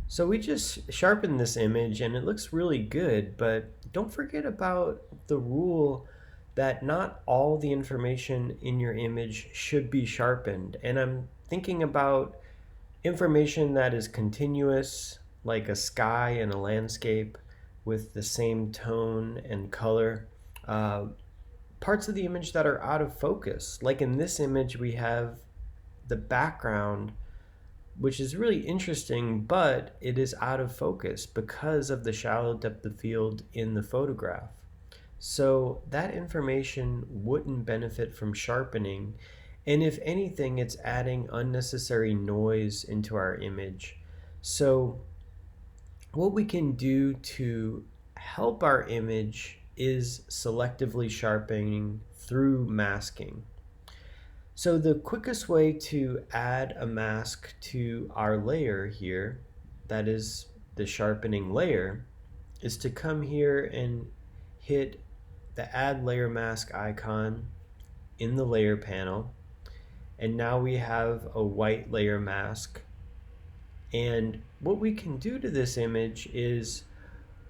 So we just sharpened this image and it looks really good, but don't forget about the rule that not all the information in your image should be sharpened. And I'm thinking about information that is continuous, like a sky and a landscape with the same tone and color. Uh, Parts of the image that are out of focus, like in this image, we have the background, which is really interesting, but it is out of focus because of the shallow depth of field in the photograph. So that information wouldn't benefit from sharpening, and if anything, it's adding unnecessary noise into our image. So what we can do to help our image is selectively sharpening through masking. So the quickest way to add a mask to our layer here, that is the sharpening layer, is to come here and hit the add layer mask icon in the layer panel. And now we have a white layer mask. And what we can do to this image is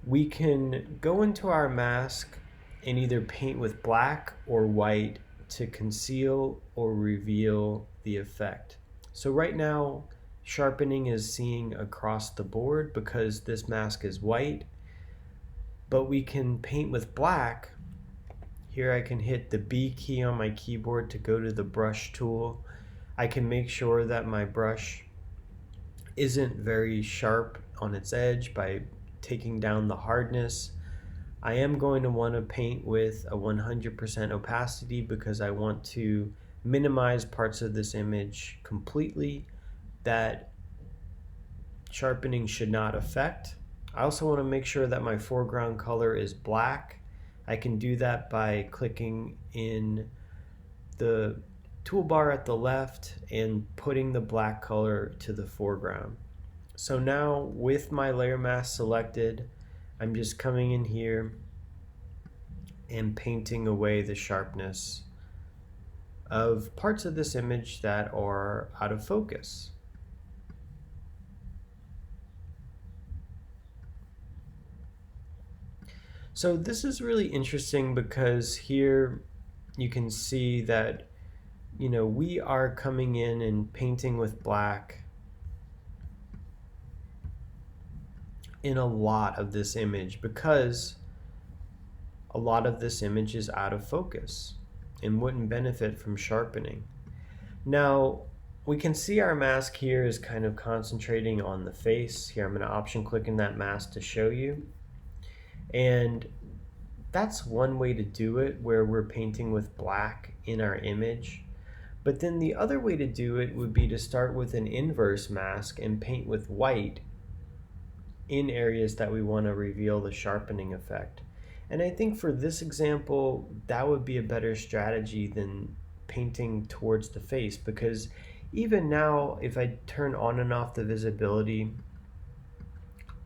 we can go into our mask and either paint with black or white to conceal or reveal the effect. So right now, sharpening is seeing across the board because this mask is white, but we can paint with black. Here I can hit the B key on my keyboard to go to the brush tool. I can make sure that my brush isn't very sharp on its edge by taking down the hardness. I am going to want to paint with a 100% opacity because I want to minimize parts of this image completely that sharpening should not affect. I also want to make sure that my foreground color is black. I can do that by clicking in the toolbar at the left and putting the black color to the foreground. So now with my layer mask selected, I'm just coming in here and painting away the sharpness of parts of this image that are out of focus. So this is really interesting because here you can see that we are coming in and painting with black in a lot of this image because a lot of this image is out of focus and wouldn't benefit from sharpening. Now we can see our mask here is kind of concentrating on the face. Here I'm going to option click in that mask to show you. And that's one way to do it, where we're painting with black in our image. But then the other way to do it would be to start with an inverse mask and paint with white in areas that we want to reveal the sharpening effect. And I think for this example, that would be a better strategy than painting towards the face, because even now, if I turn on and off the visibility,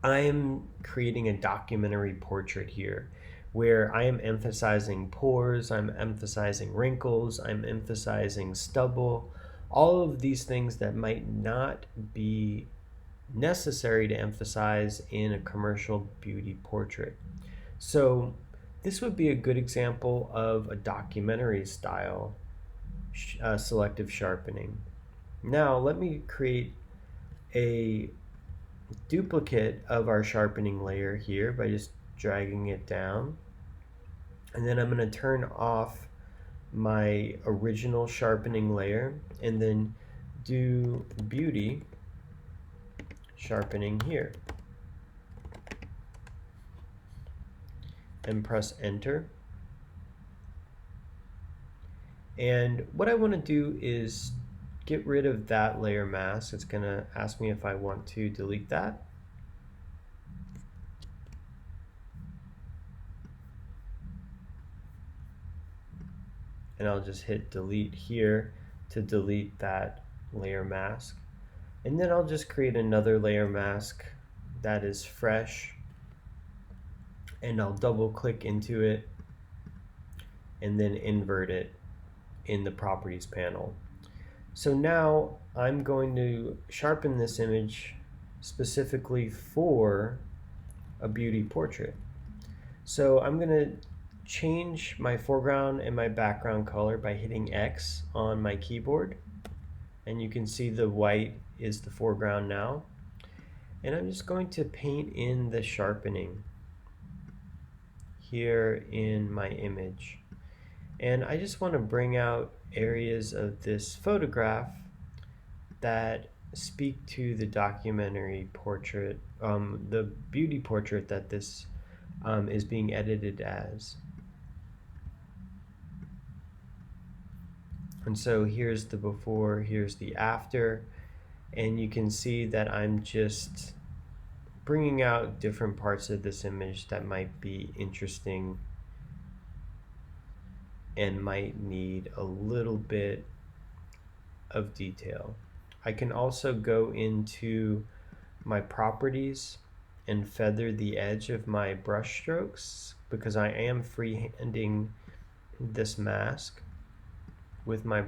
I am creating a documentary portrait here where I am emphasizing pores, I'm emphasizing wrinkles, I'm emphasizing stubble, all of these things that might not be necessary to emphasize in a commercial beauty portrait. So this would be a good example of a documentary style selective sharpening. Now let me create a duplicate of our sharpening layer here by just dragging it down. And then I'm going to turn off my original sharpening layer and then do beauty sharpening here. And press enter. And what I want to do is get rid of that layer mask. It's going to ask me if I want to delete that. And I'll just hit delete here to delete that layer mask. And then I'll just create another layer mask that is fresh, and I'll double click into it and then invert it in the properties panel. So now I'm going to sharpen this image specifically for a beauty portrait. So I'm going to change my foreground and my background color by hitting X on my keyboard. And you can see the white is the foreground now. And I'm just going to paint in the sharpening here in my image. And I just want to bring out areas of this photograph that speak to the documentary portrait, the beauty portrait that this is being edited as. And so here's the before, here's the after, and you can see that I'm just bringing out different parts of this image that might be interesting and might need a little bit of detail. I can also go into my properties and feather the edge of my brush strokes because I am freehanding this mask with my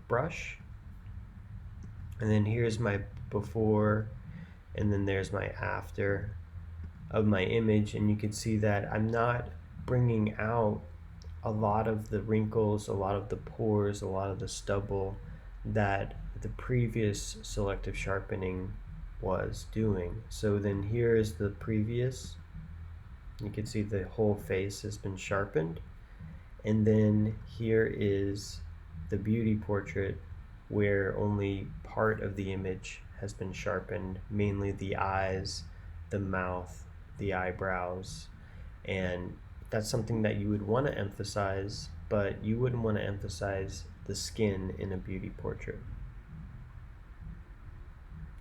brush. And then here's my before, and then there's my after of my image, and you can see that I'm not bringing out a lot of the wrinkles, a lot of the pores, a lot of the stubble that the previous selective sharpening was doing. So then here is the previous. You can see the whole face has been sharpened. And then here is the beauty portrait where only part of the image has been sharpened, mainly the eyes, the mouth, the eyebrows, and that's something that you would want to emphasize, but you wouldn't want to emphasize the skin in a beauty portrait.